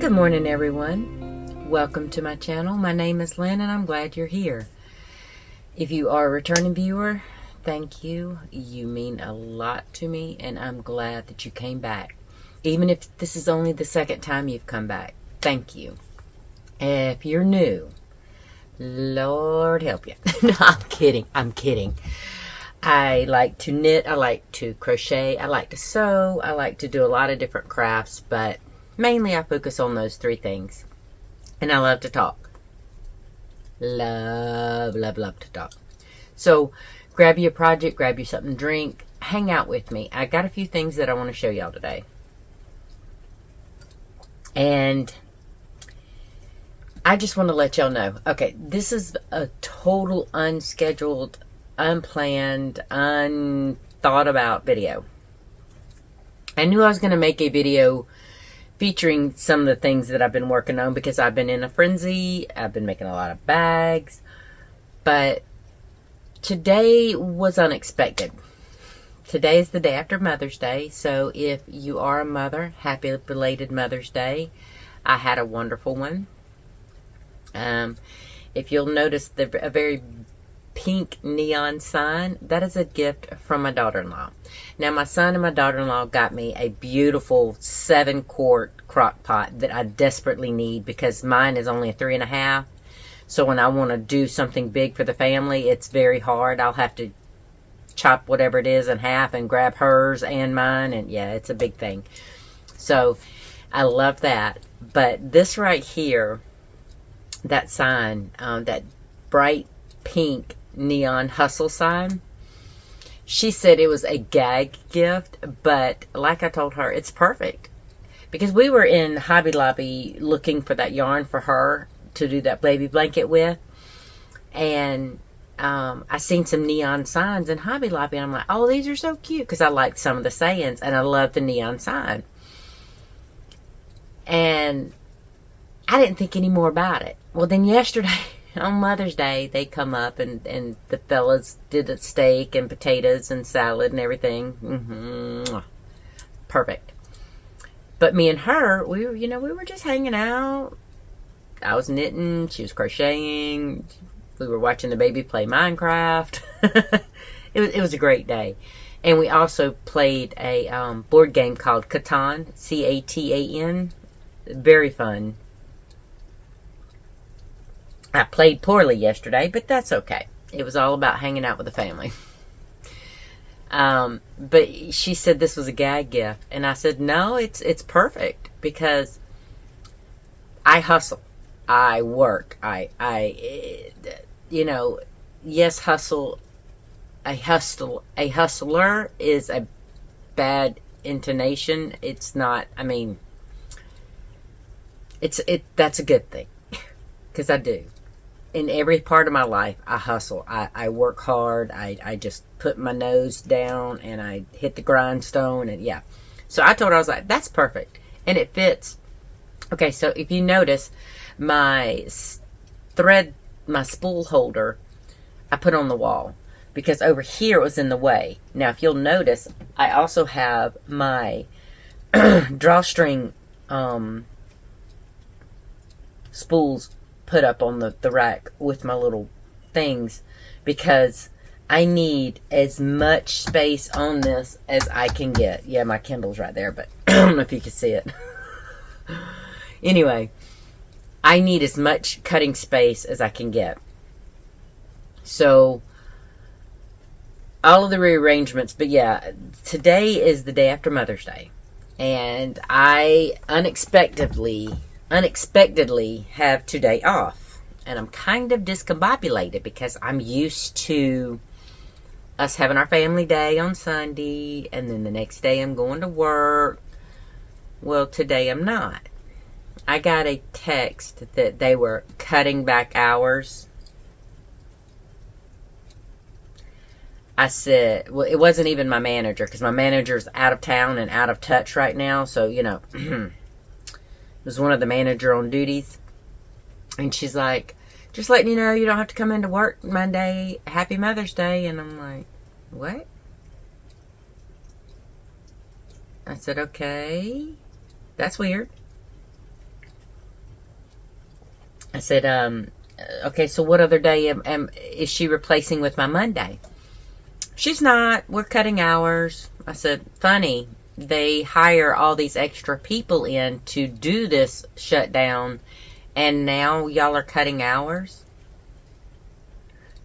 Good morning, everyone. Welcome to my channel. My name is Lynn and I'm glad you're here. If you are a returning viewer, thank you. You mean a lot to me and I'm glad that you came back. Even if this is only the second time you've come back, thank you. If you're new, Lord help you. No, I'm kidding. I'm kidding. I like to knit, I like to crochet, I like to sew, I like to do a lot of different crafts, but mainly I focus on those three things. And I love to talk. Love to talk. So grab you a project, grab you something to drink, hang out with me. I got a few things that I want to show y'all today. And I just want to let y'all know. Okay, this is a total unscheduled, unplanned, unthought about video. I knew I was going to make a video featuring some of the things that I've been working on because I've been in a frenzy. I've been making a lot of bags. But today was unexpected. Today is the day after Mother's Day. So if you are a mother, happy belated Mother's Day. I had a wonderful one. If you'll notice a very pink neon sign, that is a gift from my daughter-in-law. Now my son and my daughter-in-law got me a beautiful 7-quart crock pot that I desperately need because mine is only a 3.5. So when I want to do something big for the family, it's very hard. I'll have to chop whatever it is in half and grab hers and mine, and yeah, it's a big thing. So I love that. But this right here, that sign, that bright pink neon hustle sign, she said it was a gag gift, but like I told her, it's perfect because we were in Hobby Lobby looking for that yarn for her to do that baby blanket with, and I seen some neon signs in Hobby Lobby and I'm like, oh, these are so cute, because I liked some of the sayings and I love the neon sign, and I didn't think any more about it. Well, then yesterday on Mother's Day, they come up and the fellas did a steak and potatoes and salad and everything. Perfect. But me and her, we were just hanging out. I was knitting, she was crocheting. We were watching the baby play Minecraft. It was a great day. And we also played a board game called Catan, C-A-T-A-N. Very fun. I played poorly yesterday, but that's okay. It was all about hanging out with the family. But she said this was a gag gift. And I said, no, it's perfect. Because I hustle. I work. Yes, hustle. A hustler is a bad intonation. It's not, that's a good thing. Because I do. In every part of my life, I hustle. I work hard. I just put my nose down and I hit the grindstone, and yeah. So I told her, I was like, that's perfect. And it fits. Okay, so if you notice, my spool holder, I put on the wall because over here it was in the way. Now, if you'll notice, I also have my drawstring spools put up on the rack with my little things because I need as much space on this as I can get. Yeah, my Kindle's right there, but I don't know if you can see it. Anyway, I need as much cutting space as I can get. So, all of the rearrangements, but yeah, today is the day after Mother's Day. And I unexpectedly have today off, and I'm kind of discombobulated because I'm used to us having our family day on Sunday and then the next day I'm going to work. Well, today I'm not. I got a text that they were cutting back hours. I said, well, it wasn't even my manager because my manager's out of town and out of touch right now, so was one of the manager on duties, and she's like, just letting you know you don't have to come into work Monday. Happy Mother's Day. And I'm like, what? I said, okay, that's weird. I said, okay, so what other day is she replacing with my Monday? She's not. We're cutting hours. I said, funny. They hire all these extra people in to do this shutdown, and now y'all are cutting hours?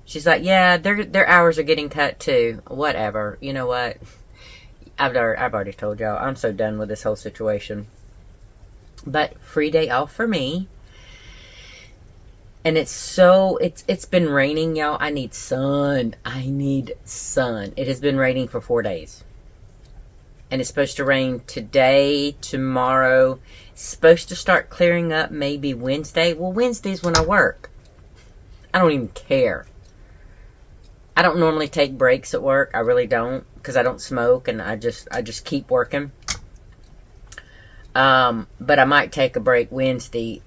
She's like, yeah, their hours are getting cut too. Whatever. You know what? I've already told y'all, I'm so done with this whole situation. But free day off for me. And it's been raining, y'all. I need sun. I need sun. It has been raining for 4 days. And it's supposed to rain today, tomorrow. It's supposed to start clearing up maybe Wednesday. Well, Wednesday's when I work. I don't even care. I don't normally take breaks at work. I really don't, because I don't smoke, and I just keep working. But I might take a break Wednesday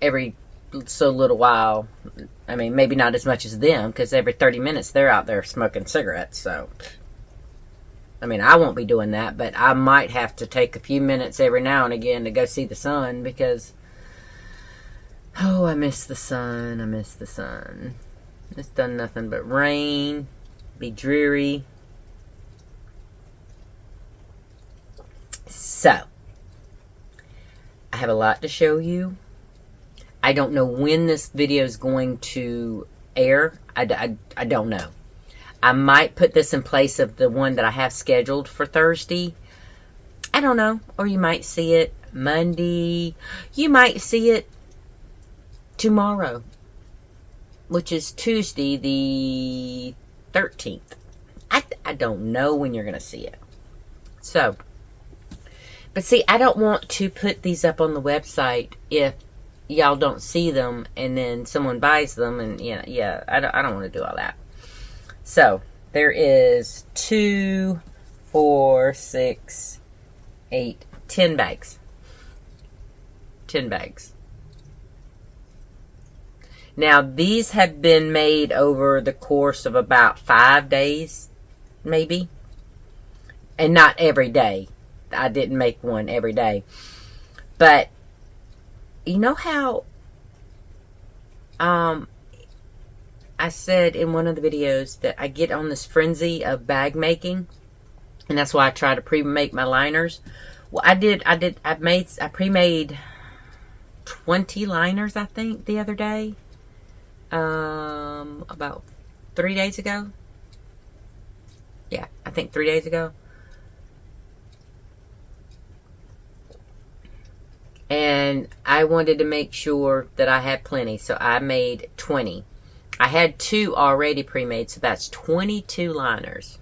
every so little while. I mean, maybe not as much as them, because every 30 minutes they're out there smoking cigarettes. So, I mean, I won't be doing that, but I might have to take a few minutes every now and again to go see the sun, because, oh, I miss the sun. I miss the sun. It's done nothing but rain, be dreary. So, I have a lot to show you. I don't know when this video is going to air. I don't know. I might put this in place of the one that I have scheduled for Thursday. I don't know. Or you might see it Monday. You might see it tomorrow, which is Tuesday the 13th. I don't know when you're going to see it. So, but see, I don't want to put these up on the website if y'all don't see them and then someone buys them, and yeah, I don't want to do all that. So, there is 2, 4, 6, 8, 10 bags. 10 bags. Now, these have been made over the course of about 5 days, maybe. And not every day. I didn't make one every day. But, you know how I said in one of the videos that I get on this frenzy of bag making, and that's why I try to pre-make my liners. Well, I pre-made 20 liners, I think, the other day. About 3 days ago. Yeah, I think 3 days ago. And I wanted to make sure that I had plenty, so I made 20. I had 2 already pre-made, so that's 22 liners.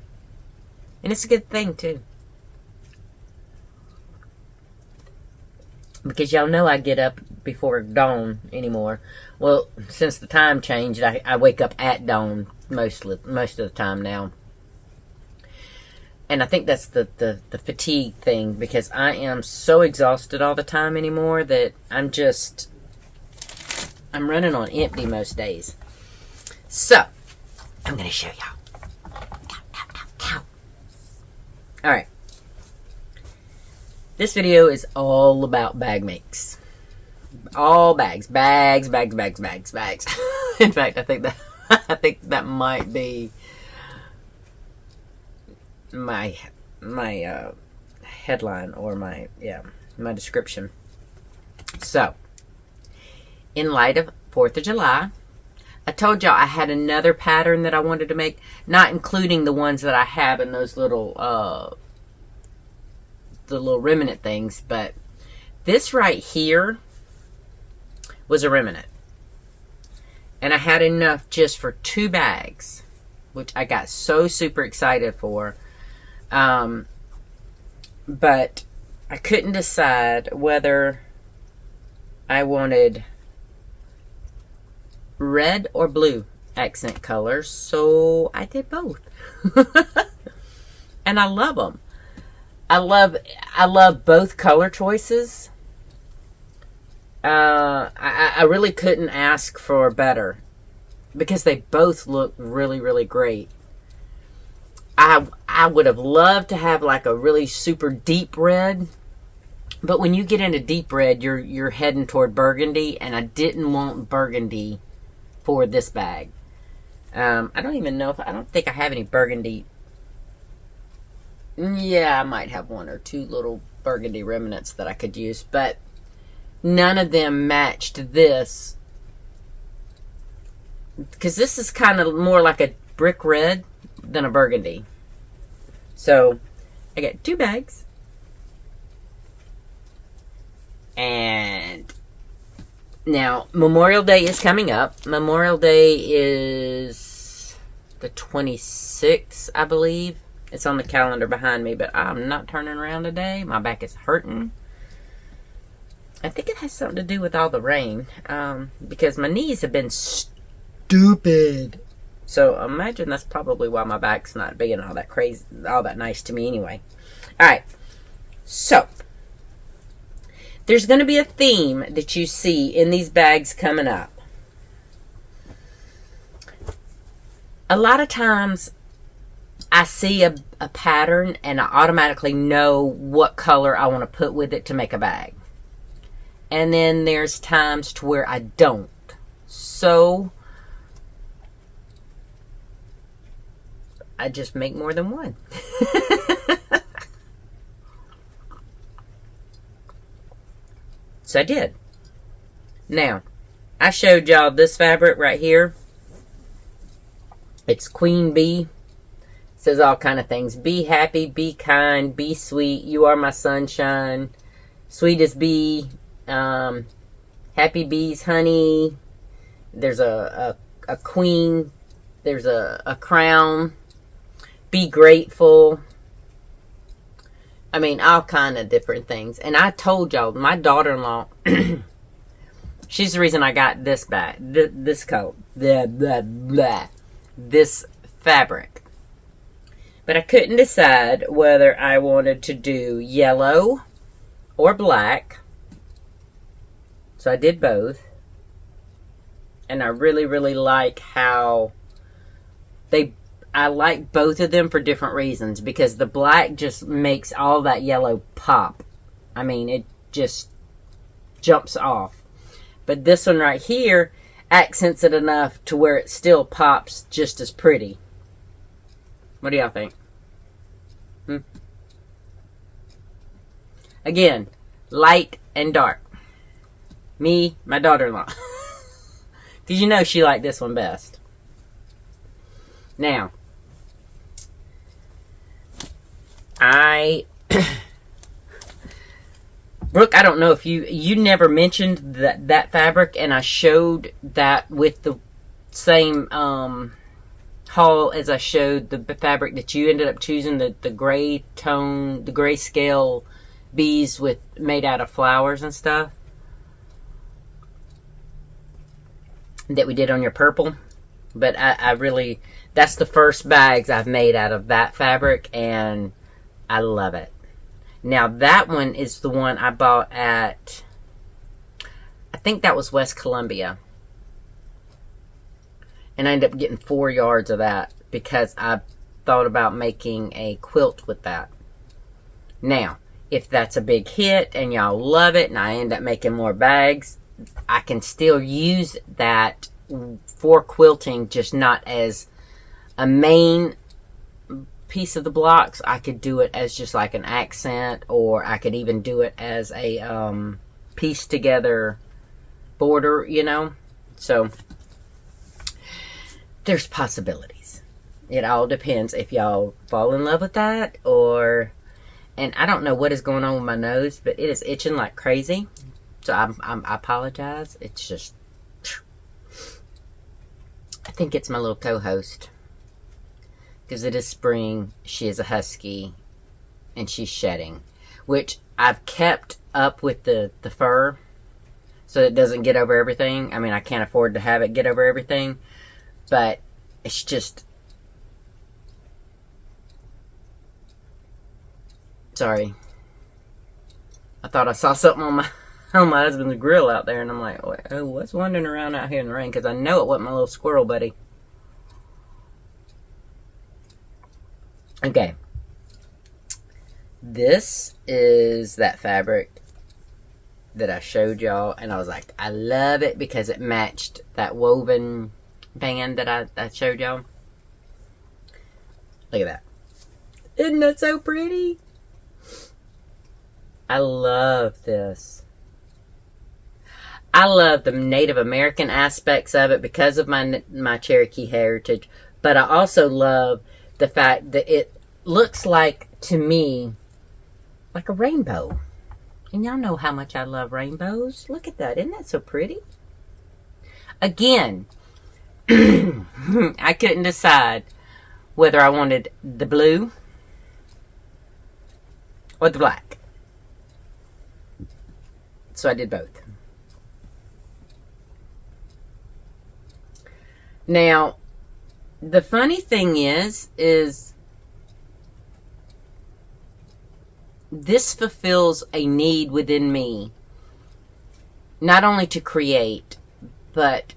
And it's a good thing, too. Because y'all know I get up before dawn anymore. Well, since the time changed, I wake up at dawn most of the time now. And I think that's the fatigue thing, because I am so exhausted all the time anymore that I'm running on empty most days. So, I'm going to show y'all. Alright. This video is all about bag makes. All bags. Bags. In fact, I think that might be my headline, or my description. So, in light of 4th of July, I told y'all I had another pattern that I wanted to make, not including the ones that I have in those little the little remnant things, but this right here was a remnant, and I had enough just for 2 bags, which I got so super excited for. But I couldn't decide whether I wanted red or blue accent colors, so I did both. And I love them. I love both color choices. I really couldn't ask for better, because they both look really, really great. I would have loved to have like a really super deep red, But when you get into deep red, you're heading toward burgundy, and I didn't want burgundy for this bag. I don't even know I don't think I have any burgundy. Yeah, I might have one or two little burgundy remnants that I could use, but none of them matched this. Because this is kind of more like a brick red than a burgundy. So, I got 2 bags. And now, Memorial Day is coming up. Memorial Day is the 26th, I believe. It's on the calendar behind me, but I'm not turning around today. My back is hurting. I think it has something to do with all the rain. Because my knees have been stupid. So imagine that's probably why my back's not being all that crazy, all that nice to me anyway. Alright. So, there's going to be a theme that you see in these bags coming up. A lot of times, I see a pattern and I automatically know what color I want to put with it to make a bag. And then there's times to where I don't. So, I just make more than one. So I did. Now, I showed y'all this fabric right here. It's Queen Bee. Says all kind of things. Be happy, be kind, be sweet. You are my sunshine. Sweetest bee. Happy bees, honey. There's a queen. There's a crown. Be grateful. I mean, all kind of different things. And I told y'all, my daughter-in-law, she's the reason I got this bag, this coat, this fabric. But I couldn't decide whether I wanted to do yellow or black. So I did both. And I really, really like how I like both of them for different reasons, because the black just makes all that yellow pop. I mean, it just jumps off. But this one right here accents it enough to where it still pops just as pretty. What do y'all think? Again, light and dark. Me, my daughter-in-law. Because you know she liked this one best. Now, Brooke, I don't know if you never mentioned that fabric, and I showed that with the same haul as I showed the fabric that you ended up choosing, the gray tone, the grayscale bees made out of flowers and stuff that we did on your purple. But I really, that's the first bags I've made out of that fabric, and I love it. Now, that one is the one I bought at, I think that was West Columbia. And I ended up getting 4 yards of that because I thought about making a quilt with that. Now, if that's a big hit and y'all love it and I end up making more bags, I can still use that for quilting, just not as a main piece of the blocks. I could do it as just like an accent, or I could even do it as a piece together border, you know. So there's possibilities. It all depends if y'all fall in love with that, or, and I don't know what is going on with my nose, but it is itching like crazy. So I apologize. It's just, I think it's my little co-host. Because it is spring, she is a husky, and she's shedding. Which I've kept up with the fur, so it doesn't get over everything. I mean, I can't afford to have it get over everything. But it's just, sorry. I thought I saw something on my husband's grill out there, and I'm like, oh, what's wandering around out here in the rain? Because I know it wasn't my little squirrel buddy. Okay. This is that fabric. that I showed y'all, and I was like, I love it because it matched that woven band that I showed y'all. Look at that. Isn't that so pretty? I love this. I love the Native American aspects of it because of my Cherokee heritage, but I also love the fact that it looks like, to me, like a rainbow. And y'all know how much I love rainbows. Look at that. Isn't that so pretty? Again, I couldn't decide whether I wanted the blue or the black. So I did both. Now, the funny thing is this fulfills a need within me, not only to create, but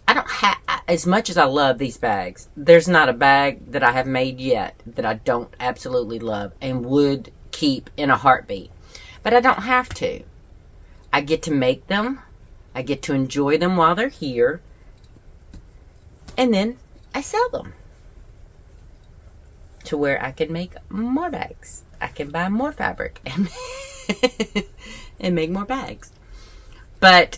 I don't have, as much as I love these bags, there's not a bag that I have made yet that I don't absolutely love and would keep in a heartbeat. But I don't have to. I get to make them. I get to enjoy them while they're here. And then I sell them to where I can make more bags. I can buy more fabric and make more bags. But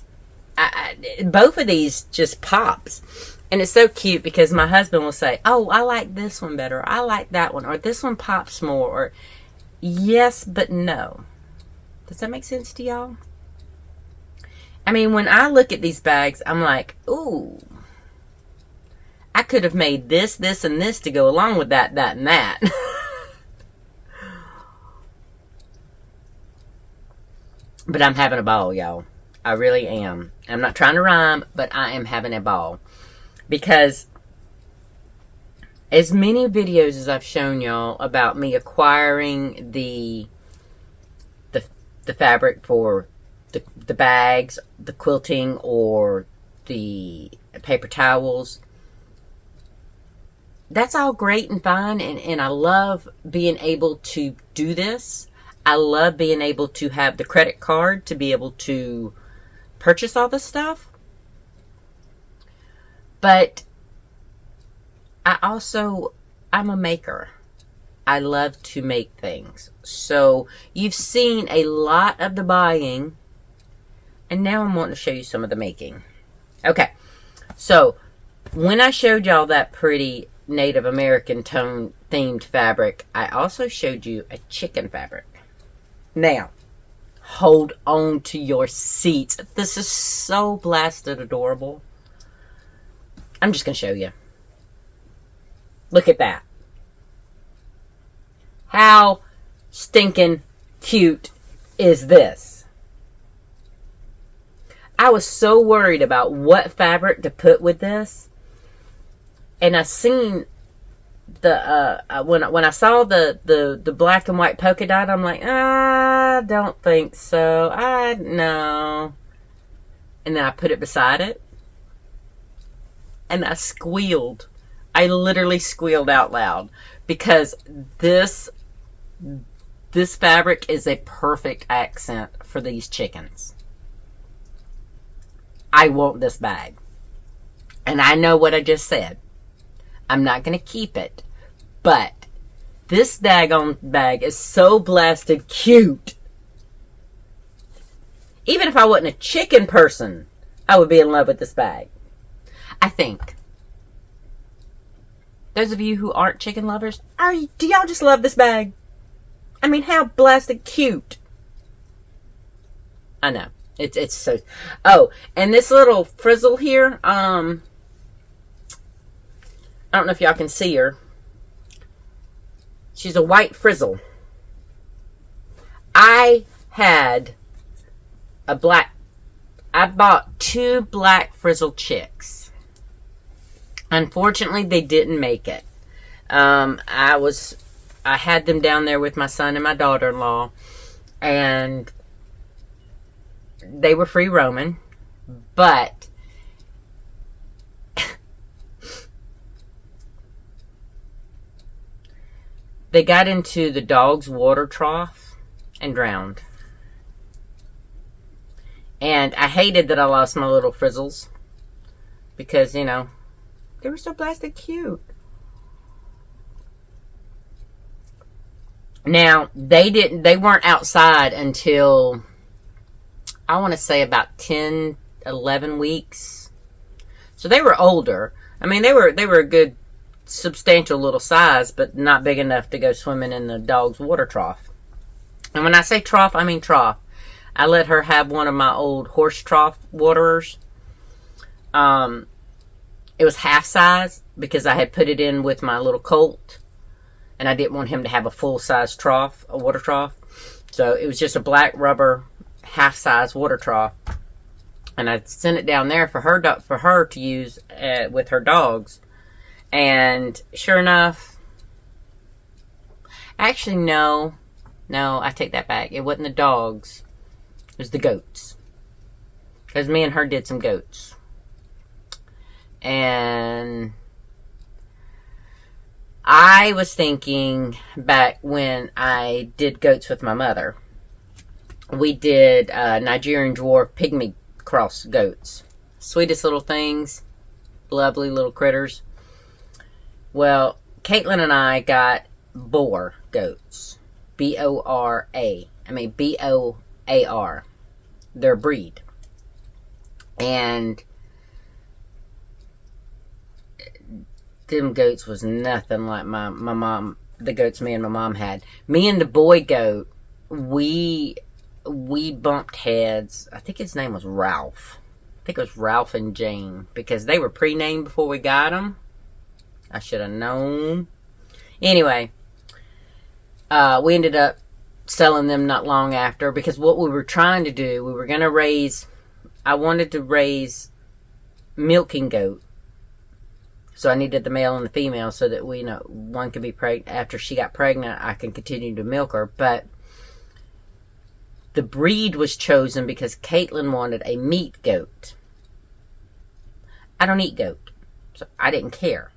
both of these just pops. And it's so cute because my husband will say, oh, I like this one better. Or, I like that one. Or this one pops more. Or yes, but no. Does that make sense to y'all? I mean, when I look at these bags, I'm like, ooh. I could have made this, this, and this to go along with that, that, and that. But I'm having a ball, y'all. I really am. I'm not trying to rhyme, but I am having a ball. Because as many videos as I've shown y'all about me acquiring the fabric for the bags, the quilting, or the paper towels, that's all great and fine, and I love being able to do this. I love being able to have the credit card to be able to purchase all this stuff. But I'm a maker. I love to make things. So you've seen a lot of the buying, and now I'm wanting to show you some of the making. Okay, so when I showed y'all that pretty Native American tone themed fabric, I also showed you a chicken fabric. Now, hold on to your seats. This is so blasted adorable. I'm just going to show you. Look at that. How stinking cute is this? I was so worried about what fabric to put with this. And I seen the when I saw the black and white polka dot, I'm like, I don't think so. I no. And then I put it beside it, and I squealed. I literally squealed out loud because this fabric is a perfect accent for these chickens. I want this bag, and I know what I just said. I'm not going to keep it. But this daggone bag is so blasted cute. Even if I wasn't a chicken person, I would be in love with this bag. I think. Those of you who aren't chicken lovers, do y'all just love this bag? I mean, how blasted cute. I know. It's so... Oh, and this little frizzle here, I don't know if y'all can see her. She's a white frizzle. I bought 2 black frizzle chicks. Unfortunately, they didn't make it. I had them down there with my son and my daughter-in-law, and they were free roaming, but they got into the dog's water trough and drowned. And I hated that I lost my little frizzles because, you know, they were so plastic cute. Now, they weren't outside until, I want to say, about 10, 11 weeks. So they were older. I mean, they were a good, substantial little size, but not big enough to go swimming in the dog's water trough. And when I say trough, I mean trough. I let her have one of my old horse trough waterers. It was half size because I had put it in with my little colt. And I didn't want him to have a full-size trough, a water trough. So it was just a black rubber, half-size water trough. And I sent it down there for her to use with her dogs. And sure enough, actually, no, I take that back. It wasn't the dogs. It was the goats. Because me and her did some goats. And I was thinking back when I did goats with my mother. We did Nigerian dwarf pygmy cross goats. Sweetest little things. Lovely little critters. Well, Caitlin and I got boar goats. B-O-R-A. I mean, B-O-A-R. Their breed. And them goats was nothing like my mom, the goats me and my mom had. Me and the boy goat, we bumped heads. I think his name was Ralph. I think it was Ralph and Jane, because they were pre-named before we got them. I should have known. Anyway, we ended up selling them not long after, because what we were trying to do, we were going to raise, I wanted to raise milking goat. So I needed the male and the female so that we, you know, one could be pregnant. After she got pregnant, I can continue to milk her. But the breed was chosen because Caitlin wanted a meat goat. I don't eat goat, so I didn't care.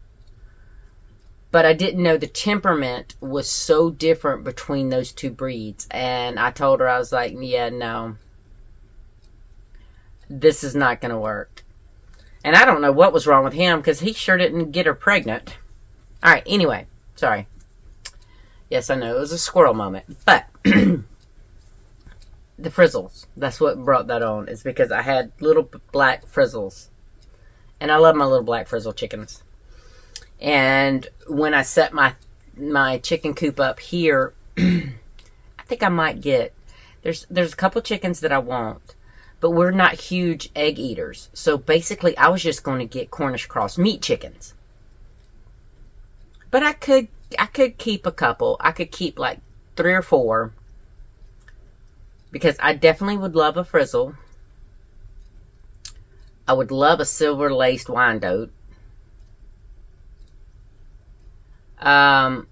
But I didn't know the temperament was so different between those two breeds. And I told her, I was like, yeah, no, this is not going to work. And I don't know what was wrong with him, because he sure didn't get her pregnant. Alright, anyway. Sorry. Yes, I know. It was a squirrel moment. But the frizzles. That's what brought that on. Is because I had little black frizzles. And I love my little black frizzle chickens. And when I set my chicken coop up here, I think I might get... There's a couple chickens that I want. But we're not huge egg eaters. So basically, I was just going to get Cornish cross meat chickens. But I could keep a couple. I could keep like 3 or 4. Because I definitely would love a frizzle. I would love a silver laced Wyandotte. I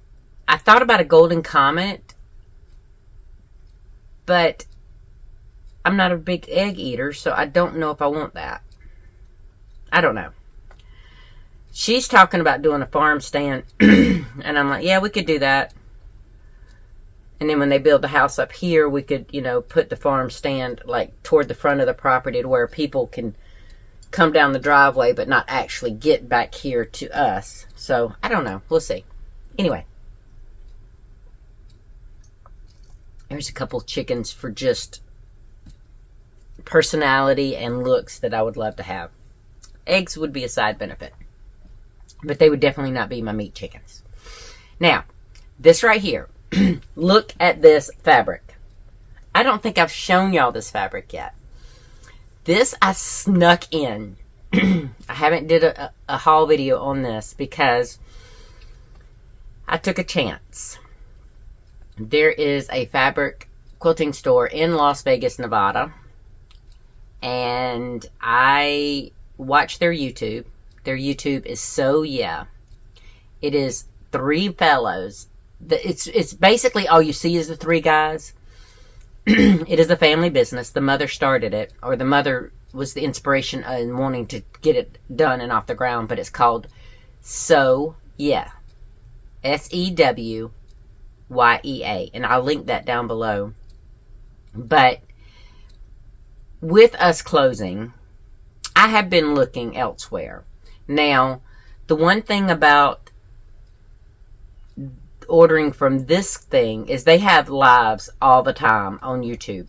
thought about a golden comet. But I'm not a big egg eater, so I don't know if I want that. I don't know. She's talking about doing a farm stand. And I'm like, yeah, we could do that. And then when they build the house up here, we could, you know, put the farm stand like toward the front of the property to where people can come down the driveway but not actually get back here to us. So, I don't know. We'll see. Anyway. There's a couple chickens for just personality and looks that I would love to have. Eggs would be a side benefit. But they would definitely not be my meat chickens. Now, this right here. Look at this fabric. I don't think I've shown y'all this fabric yet. This I snuck in. I haven't did a haul video on this because I took a chance. There is a fabric quilting store in Las Vegas, Nevada. And I watch their YouTube. Their YouTube is Sew Yeah. It is 3 fellows. It's basically all you see is the 3 guys. It is a family business. The mother started it, or the mother was the inspiration in wanting to get it done and off the ground. But it's called Sew Yeah. SEWYEA. And I'll link that down below. But with us closing, I have been looking elsewhere. Now, the one thing about ordering from this thing is they have lives all the time on YouTube.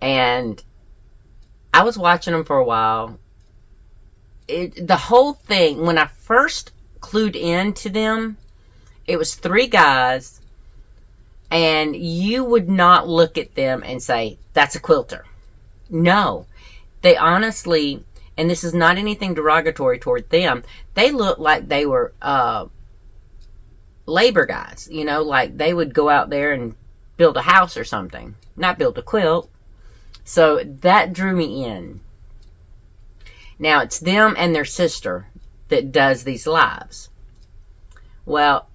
And I was watching them for a while. The whole thing, when I first clued into them, it was 3 guys, and you would not look at them and say, that's a quilter. No. They honestly, and this is not anything derogatory toward them, they look like they were labor guys. You know, like they would go out there and build a house or something, not build a quilt. So that drew me in. Now, it's them and their sister that does these lives. Well,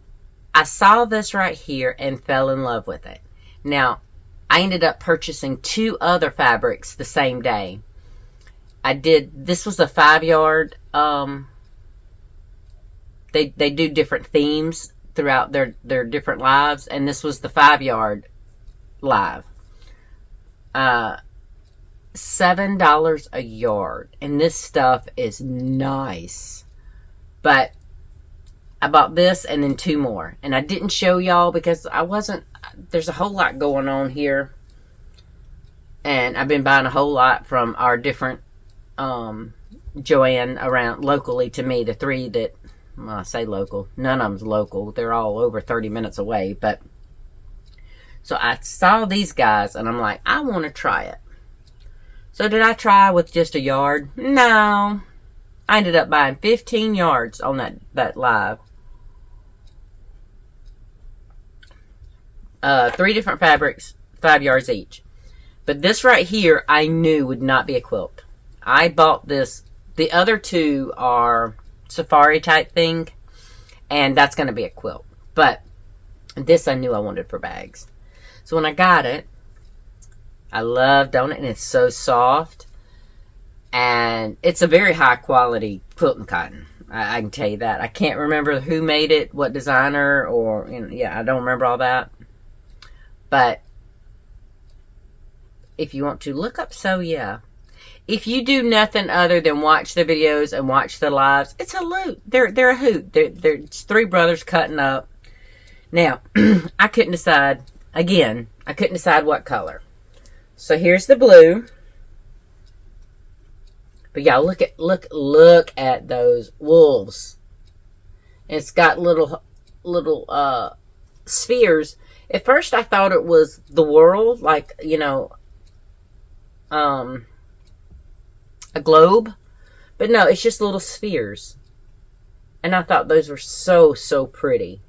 I saw this right here and fell in love with it. Now, I ended up purchasing 2 other fabrics the same day. This was a 5-yard, they do different themes throughout their different lives, and this was the 5-yard live. $7 a yard, and this stuff is nice. But I bought this and then 2 more, and I didn't show y'all because there's a whole lot going on here, and I've been buying a whole lot from our different Joann around locally to me. The 3 that, well, I say local, none of them's local, they're all over 30 minutes away. But so I saw these guys and I'm like, I want to try it. So did I try with just a yard? No. I ended up buying 15 yards on that live. 3 different fabrics, 5 yards each. But this right here, I knew would not be a quilt. I bought this. The other 2 are safari type thing, and that's going to be a quilt. But this I knew I wanted for bags. So when I got it, I loved on it, and it's so soft. And it's a very high quality quilting cotton. I can tell you that. I can't remember who made it, what designer, or, I don't remember all that. But if you want to look up Sew Yeah. If you do nothing other than watch the videos and watch the lives, it's a loot. They're a hoot. It's 3 brothers cutting up. Now, I couldn't decide. Again, I couldn't decide what color. So here's the blue. But y'all look at those wolves. It's got little spheres. At first I thought it was the world, like, a globe. But no, it's just little spheres. And I thought those were so, so pretty.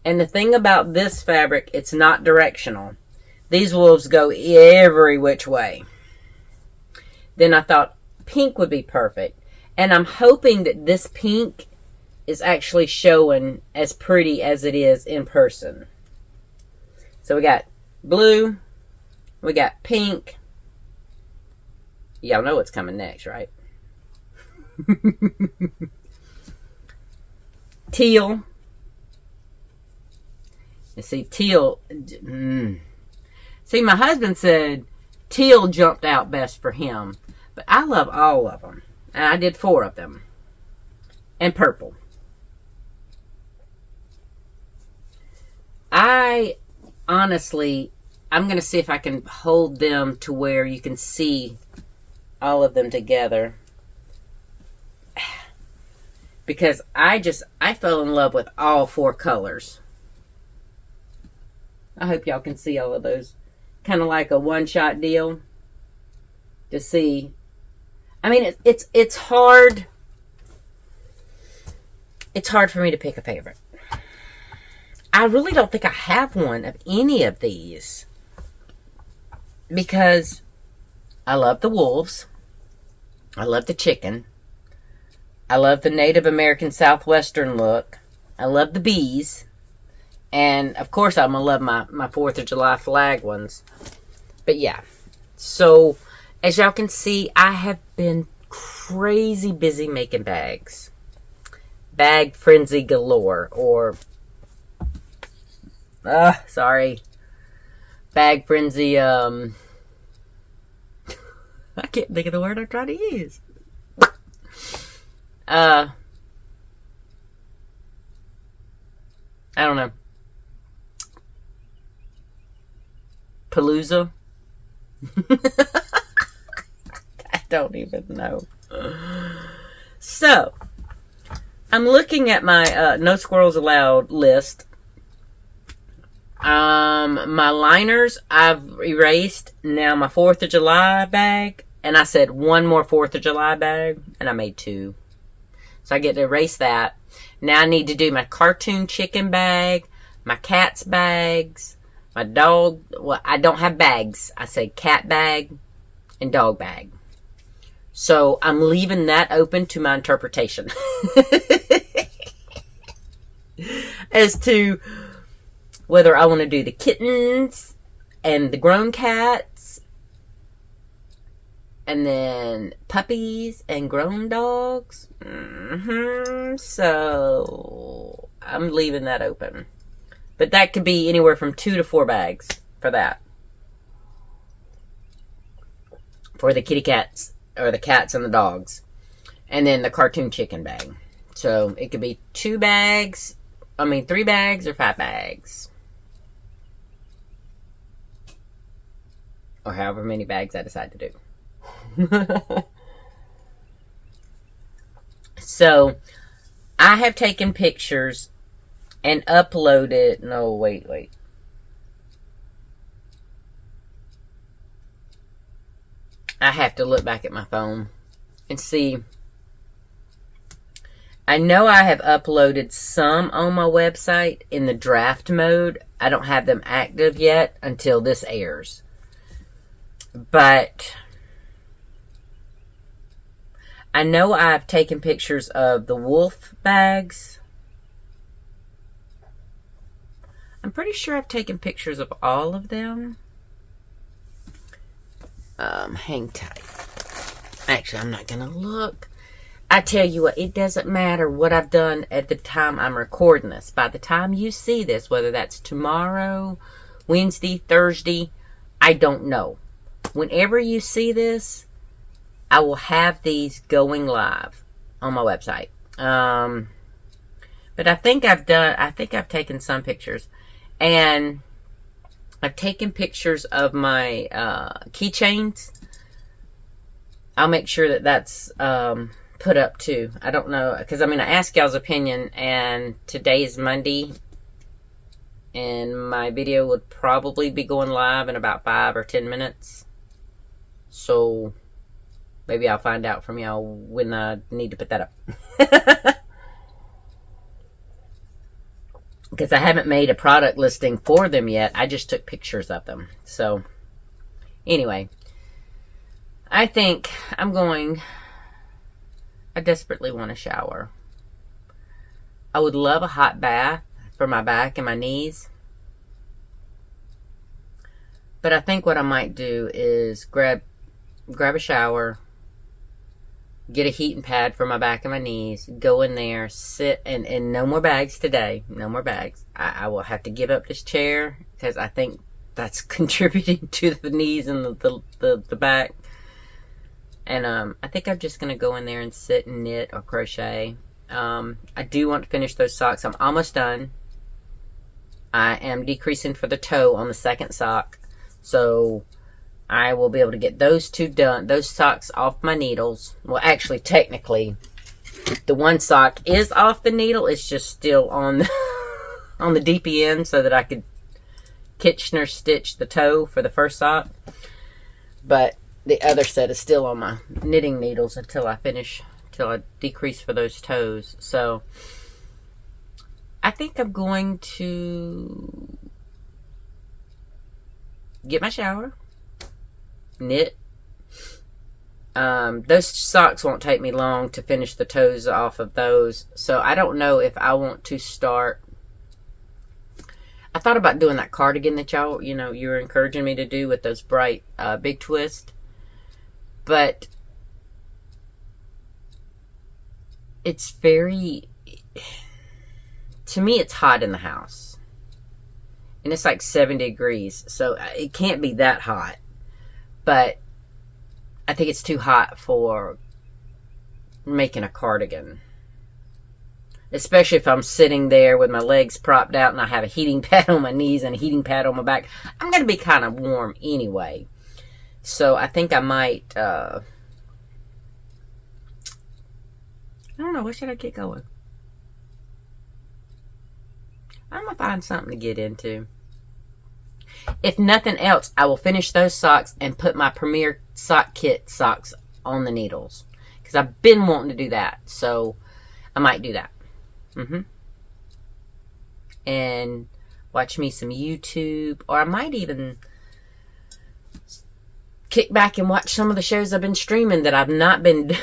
And the thing about this fabric, it's not directional. These wolves go every which way. Then I thought pink would be perfect. And I'm hoping that this pink is actually showing as pretty as it is in person. So we got blue. We got pink. Y'all know what's coming next, right? Teal. You see, teal. See, my husband said teal jumped out best for him. But I love all of them. And I did 4 of them. And purple. Honestly, I'm going to see if I can hold them to where you can see all of them together. Because I fell in love with all 4 colors. I hope y'all can see all of those. Kind of like a one-shot deal. To see. I mean, it's hard. It's hard for me to pick a favorite. I really don't think I have one of any of these. Because I love the wolves. I love the chicken. I love the Native American Southwestern look. I love the bees. And, of course, I'm going to love my 4th of July flag ones. But, yeah. So, as y'all can see, I have been crazy busy making bags. Bag frenzy galore. Or, bag frenzy, I can't think of the word I'm trying to use. I don't know. Palooza? I don't even know. So, I'm looking at my No Squirrels Allowed list. My liners I've erased. Now my 4th of July bag. And I said one more 4th of July bag. And I made 2. So I get to erase that. Now I need to do my cartoon chicken bag. My cat's bags. My dog. Well, I don't have bags. I say cat bag and dog bag. So I'm leaving that open to my interpretation. As to whether I want to do the kittens and the grown cats and then puppies and grown dogs. So I'm leaving that open. But that could be anywhere from 2 to 4 bags for that. For the kitty cats or the cats and the dogs. And then the cartoon chicken bag. So it could be 3 bags or 5 bags. Or however many bags I decide to do. So, I have taken pictures and uploaded... No, wait. I have to look back at my phone and see. I know I have uploaded some on my website in the draft mode. I don't have them active yet until this airs. But I know I've taken pictures of the wolf bags. I'm pretty sure I've taken pictures of all of them. Hang tight. Actually, I'm not going to look. I tell you what, it doesn't matter what I've done at the time I'm recording this. By the time you see this, whether that's tomorrow, Wednesday, Thursday, I don't know. Whenever you see this, I will have these going live on my website. But I think I've taken some pictures. And I've taken pictures of my keychains. I'll make sure that that's put up too. I don't know, because I asked y'all's opinion, and today is Monday, and my video would probably be going live in about 5 or 10 minutes. So maybe I'll find out from y'all when I need to put that up. Because I haven't made a product listing for them yet. I just took pictures of them. So anyway, I think I desperately want a shower. I would love a hot bath for my back and my knees. But I think what I might do is grab a shower, get a heating pad for my back and my knees, go in there, sit, and no more bags today. No more bags. I will have to give up this chair because I think that's contributing to the knees and the back. And I think I'm just going to go in there and sit and knit or crochet. I do want to finish those socks. I'm almost done. I am decreasing for the toe on the second sock. So I will be able to get those 2 done. Those socks off my needles. Well, actually, technically, the one sock is off the needle. It's just still on on the DPN so that I could Kitchener stitch the toe for the first sock. But the other set is still on my knitting needles until I decrease for those toes. So I think I'm going to get my shower, knit. Those socks won't take me long to finish the toes off of those. So I don't know if I want to start. I thought about doing that cardigan that y'all, you were encouraging me to do with those bright big twist. But it's to me, it's hot in the house. And it's like 70 degrees. So it can't be that hot. But I think it's too hot for making a cardigan. Especially if I'm sitting there with my legs propped out and I have a heating pad on my knees and a heating pad on my back. I'm going to be kind of warm anyway. So I think I might, I don't know, where should I get going? I'm going to find something to get into. If nothing else, I will finish those socks and put my Premier Sock Kit socks on the needles. Because I've been wanting to do that. So I might do that. And watch me some YouTube, or I might even kick back and watch some of the shows I've been streaming that I've not been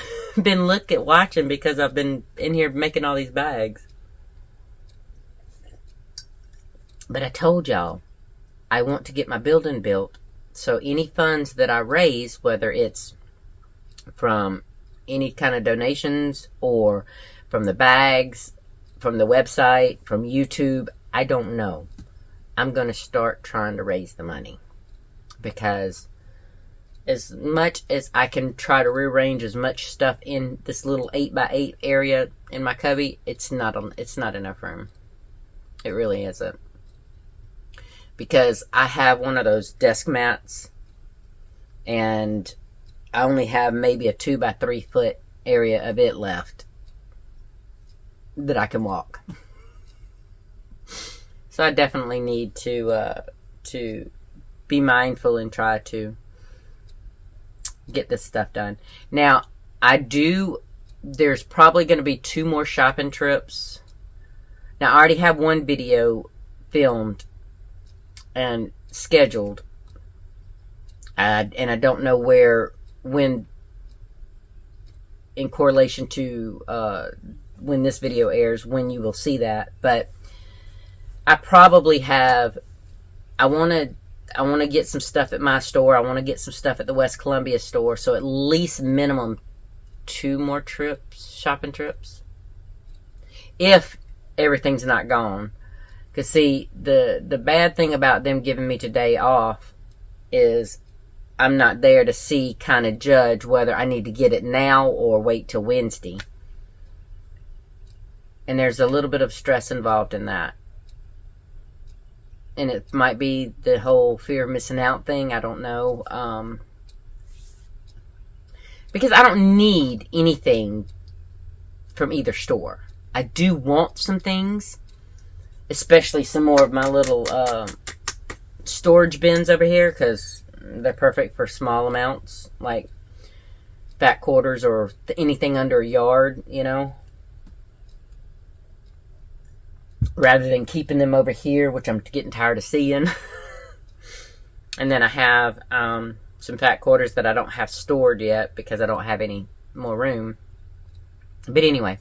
watching because I've been in here making all these bags. But I told y'all I want to get my building built, so any funds that I raise, whether it's from any kind of donations or from the bags, from the website, from YouTube, I don't know. I'm going to start trying to raise the money. Because as much as I can try to rearrange as much stuff in this little 8x8 area in my cubby, it's not enough room. It really isn't. Because I have one of those desk mats, and I only have maybe a 2x3 foot area of it left that I can walk. So I definitely need to be mindful and try to get this stuff done. Now, there's probably going to be 2 more shopping trips. Now, I already have one video filmed and scheduled. And I don't know when, in correlation to when this video airs, when you will see that. But I probably have, I want to get some stuff at my store. I want to get some stuff at the West Columbia store. So at least minimum 2 more shopping trips. If everything's not gone. Because see, the bad thing about them giving me today off is I'm not there to kind of judge whether I need to get it now or wait till Wednesday. And there's a little bit of stress involved in that. And it might be the whole fear of missing out thing. I don't know. Because I don't need anything from either store. I do want some things. Especially some more of my little storage bins over here. Because they're perfect for small amounts. Like fat quarters or anything under a yard, you know. Rather than keeping them over here, which I'm getting tired of seeing. And then I have some fat quarters that I don't have stored yet because I don't have any more room. But anyway,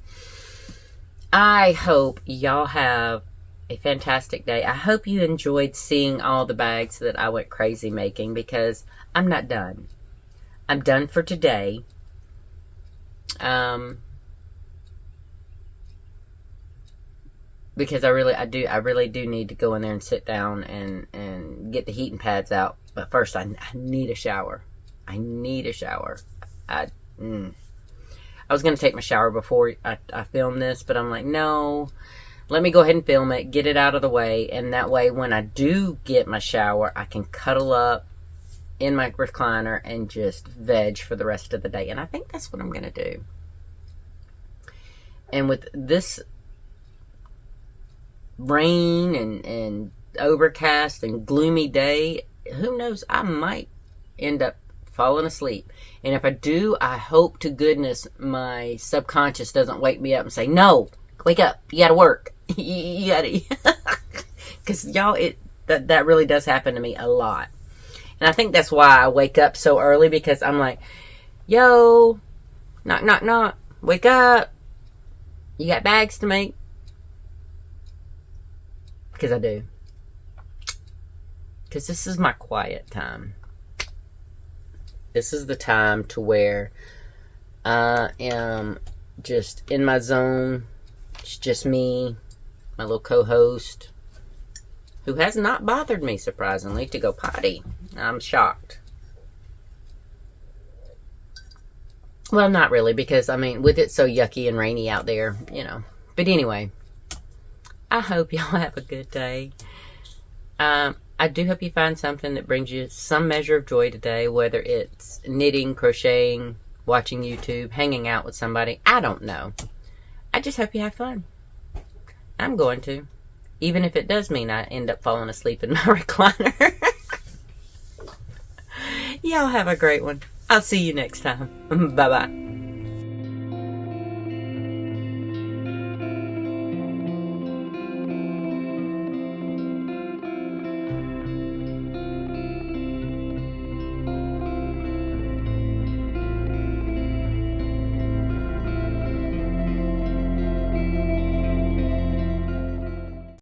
I hope y'all have a fantastic day. I hope you enjoyed seeing all the bags that I went crazy making, because I'm not done. I'm done for today. Because I really do need to go in there and sit down and get the heating pads out. But first, I need a shower. I need a shower. I was going to take my shower before I film this, but I'm like, no. Let me go ahead and film it, get it out of the way, and that way when I do get my shower, I can cuddle up in my recliner and just veg for the rest of the day. And I think that's what I'm going to do. And with this rain and overcast and gloomy day, who knows, I might end up falling asleep. And if I do, I hope to goodness my subconscious doesn't wake me up and say, no, wake up, you gotta work. You gotta, because y'all, that really does happen to me a lot. And I think that's why I wake up so early, because I'm like, yo, knock, knock, knock, wake up, you got bags to make. Because I do. Because this is my quiet time. This is the time to where I am just in my zone. It's just me, my little co-host, who has not bothered me, surprisingly, to go potty. I'm shocked. Well, not really, because, I mean, with it so yucky and rainy out there, you know. But anyway, I hope y'all have a good day. I do hope you find something that brings you some measure of joy today, whether it's knitting, crocheting, watching YouTube, hanging out with somebody. I don't know. I just hope you have fun. I'm going to. Even if it does mean I end up falling asleep in my recliner. Y'all have a great one. I'll see you next time. Bye-bye.